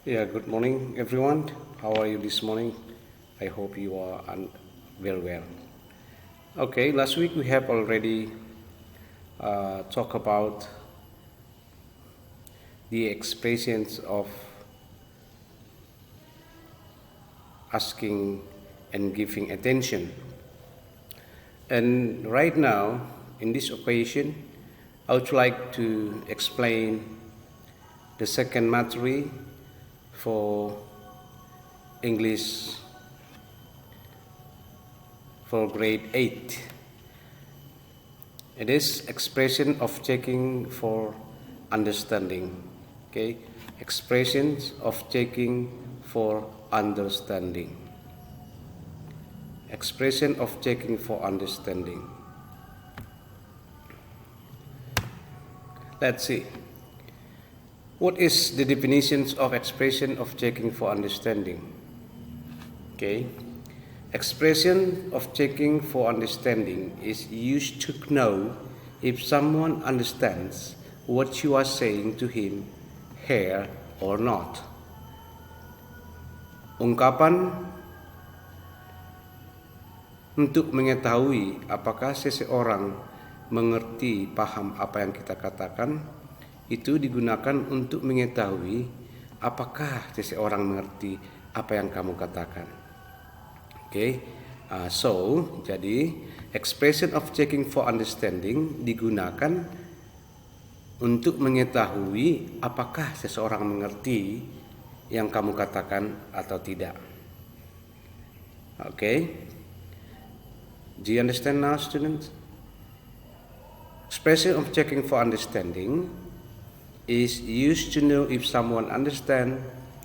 Yeah, good morning, everyone. How are you this morning? I hope you are very well. Okay, last week we have already talked about the expressions of asking and giving attention. And right now, in this occasion, I would like to explain the second material for English for grade 8. It is expression of checking for understanding. Okay, expressions of checking for understanding. Expression of checking for understanding. Let's see. What is the definitions of expression of checking for understanding? Okay. Expression of checking for understanding is used to know if someone understands what you are saying to him, her, or not. Ungkapan untuk mengetahui apakah seseorang mengerti, paham apa yang kita katakan, itu digunakan untuk mengetahui apakah seseorang mengerti apa yang kamu katakan. Okay, jadi expression of checking for understanding digunakan untuk mengetahui apakah seseorang mengerti yang kamu katakan atau tidak. Okay, do you understand now, students? Expression of checking for understanding is used to know if someone understands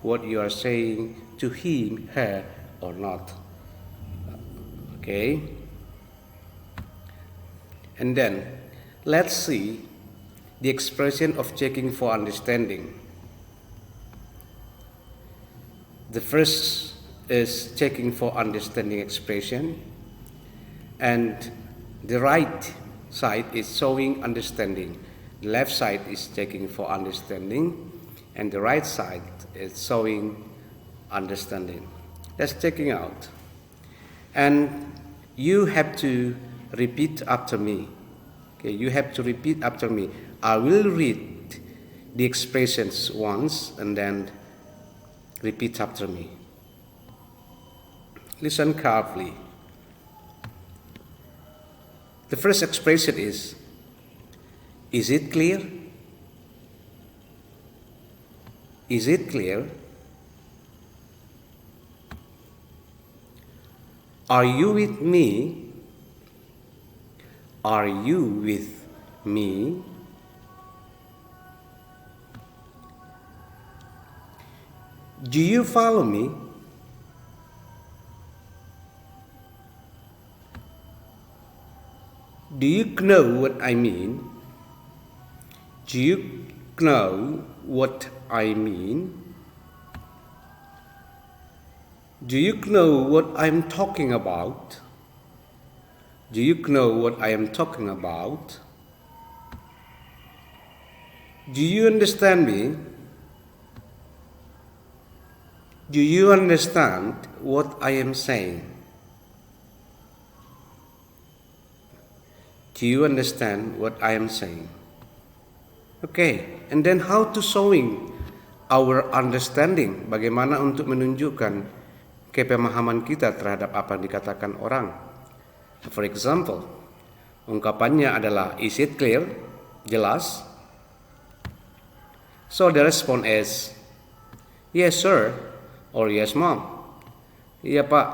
what you are saying to him, her, or not. Okay, and then let's see the expression of checking for understanding. The first is checking for understanding expression, and the right side is showing understanding. The left side is checking for understanding, and the right side is showing understanding. Let's checking out. And you have to repeat after me. Okay, you have to repeat after me. I will read the expressions once and then repeat after me. Listen carefully. The first expression is it clear? Is it clear? Are you with me? Are you with me? Do you follow me? Do you know what I mean? Do you know what I mean? Do you know what I'm talking about? Do you know what I am talking about? Do you understand me? Do you understand what I am saying? Do you understand what I am saying? Okay, and then how to showing our understanding? Bagaimana untuk menunjukkan kepemahaman kita terhadap apa yang dikatakan orang. For example, ungkapannya adalah is it clear? Jelas. So the response is yes sir or yes mom. Iya pak.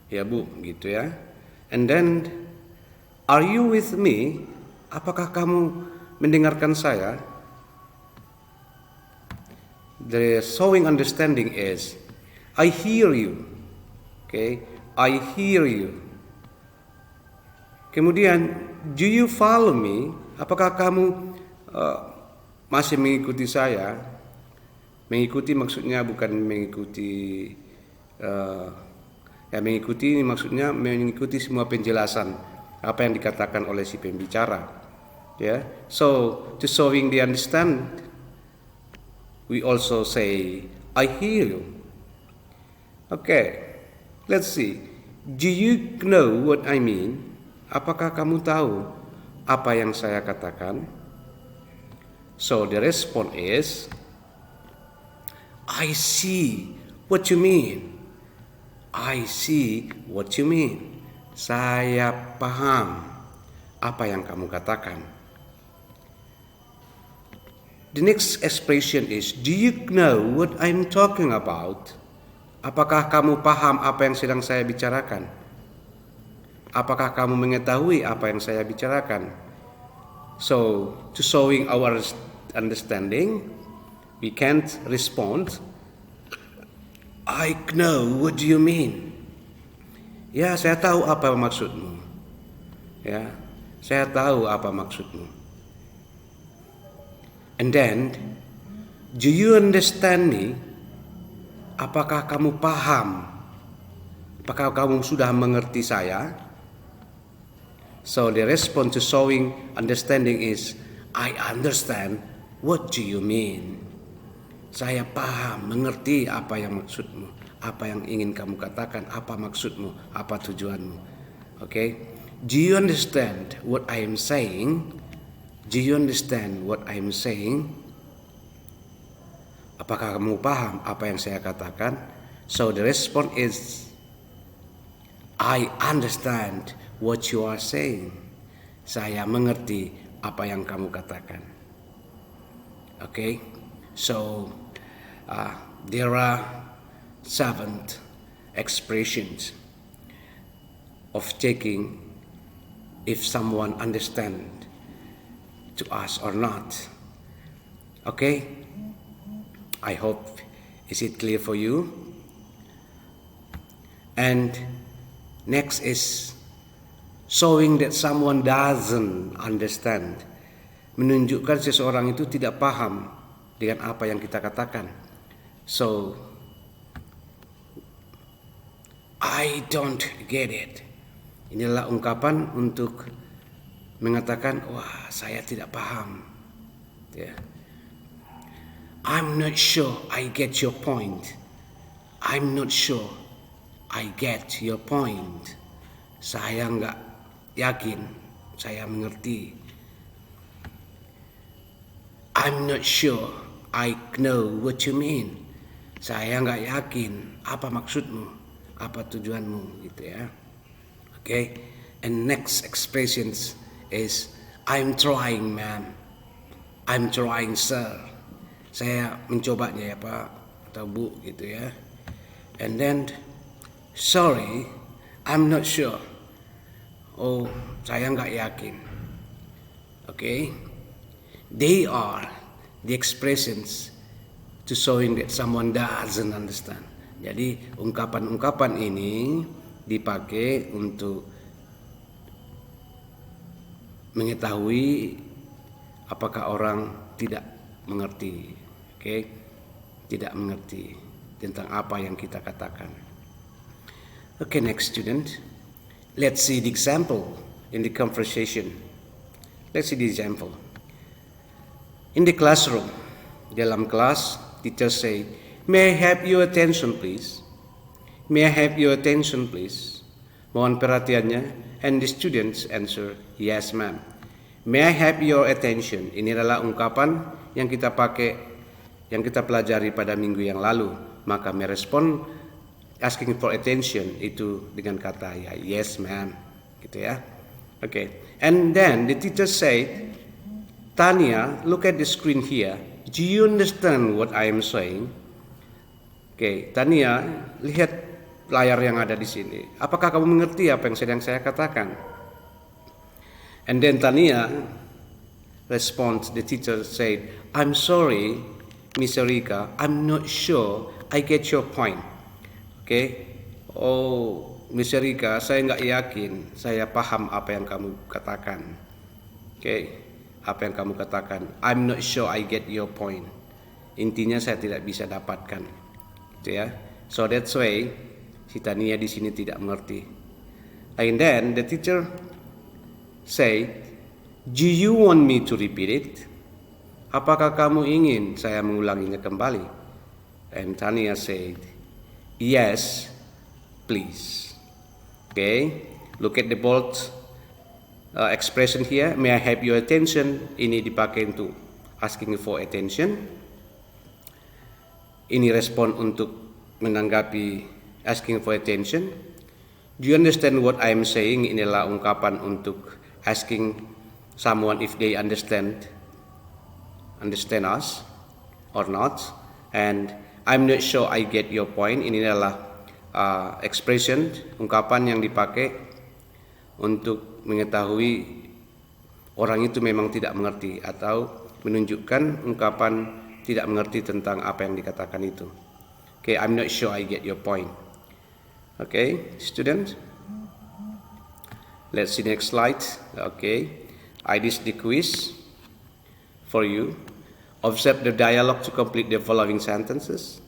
Ya bu, gitu ya. And then are you with me? Apakah kamu mendengarkan saya? The showing understanding is I hear you. Okay, I hear you. Kemudian do you follow me? Apakah kamu masih mengikuti saya? Mengikuti maksudnya bukan mengikuti mengikuti ini maksudnya mengikuti semua penjelasan apa yang dikatakan oleh si pembicara. So to showing the understand we also say, I hear you. Okay, let's see. Do you know what I mean? Apakah kamu tahu apa yang saya katakan? So the response is, I see what you mean. I see what you mean. Saya paham apa yang kamu katakan. The next expression is, do you know what I'm talking about? Apakah kamu paham apa yang sedang saya bicarakan? Apakah kamu mengetahui apa yang saya bicarakan? So, to showing our understanding, we can't respond, I know what do you mean. Ya, saya tahu apa maksudmu. Ya, saya tahu apa maksudmu. And then, do you understand me? Apakah kamu paham? Apakah kamu sudah mengerti saya? So the response to showing understanding is, I understand what do you mean. Saya paham, mengerti apa yang maksudmu, apa yang ingin kamu katakan, apa maksudmu, apa tujuanmu. Okay? Do you understand what I am saying? Do you understand what I am saying? Apakah kamu paham apa yang saya katakan? So the response is, I understand what you are saying. Saya mengerti apa yang kamu katakan. Okay? So there are 7 expressions of checking if someone understands to us or not. Okay? I hope is it clear for you? And next is showing that someone doesn't understand. Menunjukkan seseorang itu tidak paham dengan apa yang kita katakan. So, I don't get it. Inilah ungkapan untuk mengatakan, wah, saya tidak paham. Ya. I'm not sure I get your point. I'm not sure I get your point. Saya nggak yakin saya mengerti. I'm not sure I know what you mean. Saya nggak yakin apa maksudmu, apa tujuanmu, gitu ya. Okay. And next expressions is, I'm trying, ma'am. I'm trying, sir. Saya mencobanya ya Pak atau Bu, gitu ya. And then, sorry, I'm not sure. Oh, saya nggak yakin. Okay, they are the expressions to showing that someone doesn't understand. Jadi ungkapan-ungkapan ini dipakai untuk mengetahui apakah orang tidak mengerti, okay? Tidak mengerti tentang apa yang kita katakan. Okay, next student. Let's see the example in the conversation. Let's see the example. In the classroom, dalam kelas, teacher say, may I have your attention please? May I have your attention please? Mohon perhatiannya. And the students answer, yes ma'am. May I have your attention? Ini adalah ungkapan yang kita pakai, yang kita pelajari pada minggu yang lalu. Maka merespon asking for attention itu dengan kata ya, yes ma'am, gitu ya. Okay. And then the teacher said, Tanya, look at the screen here. Do you understand what I am saying? Okay, Tania, lihat layar yang ada di sini. Apakah kamu mengerti apa yang sedang saya katakan? And then Tania responds, the teacher said, I'm sorry, Miss Erika, I'm not sure I get your point. Okay? Oh, Miss Erika, saya nggak yakin saya paham apa yang kamu katakan. Okay? Apa yang kamu katakan. I'm not sure I get your point. Intinya saya tidak bisa dapatkan. Gitu ya. So that's why si Tania di sini tidak mengerti. And then the teacher say, do you want me to repeat it? apakah kamu ingin saya mengulanginya kembali? And Tania said, yes, please. Okay, look at the bold expression here. May I have your attention? Ini dipakai untuk asking for attention. Ini respon untuk menanggapi asking for attention. Do you understand what I am saying? Inilah ungkapan untuk asking someone if they understand us or not. And I'm not sure I get your point. Ini adalah expression, ungkapan yang dipakai untuk mengetahui orang itu memang tidak mengerti atau menunjukkan ungkapan tidak mengerti tentang apa yang dikatakan itu. Okay, I'm not sure I get your point. Okay, students. Let's see next slide. Okay, I did the quiz for you. Observe the dialogue to complete the following sentences.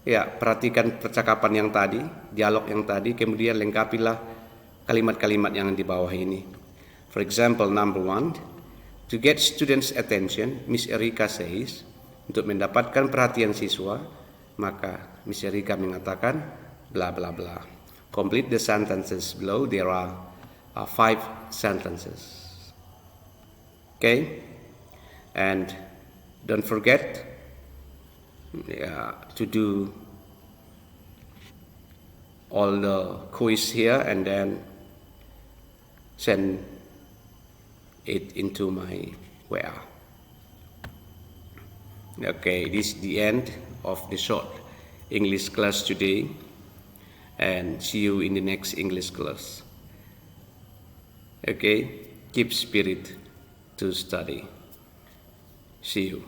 Ya, perhatikan percakapan yang tadi, dialog yang tadi, kemudian lengkapilah kalimat-kalimat yang di bawah ini. For example, number 1, to get students' attention, Miss Erika says, untuk mendapatkan perhatian siswa, maka Miss Erika mengatakan, bla bla bla. Complete the sentences below. There are 5 sentences. Okay, and don't forget to do all the quiz here and then send it into my WA. Okay, this is the end of the short English class today, and see you in the next English class. Okay, keep spirit to study. See you.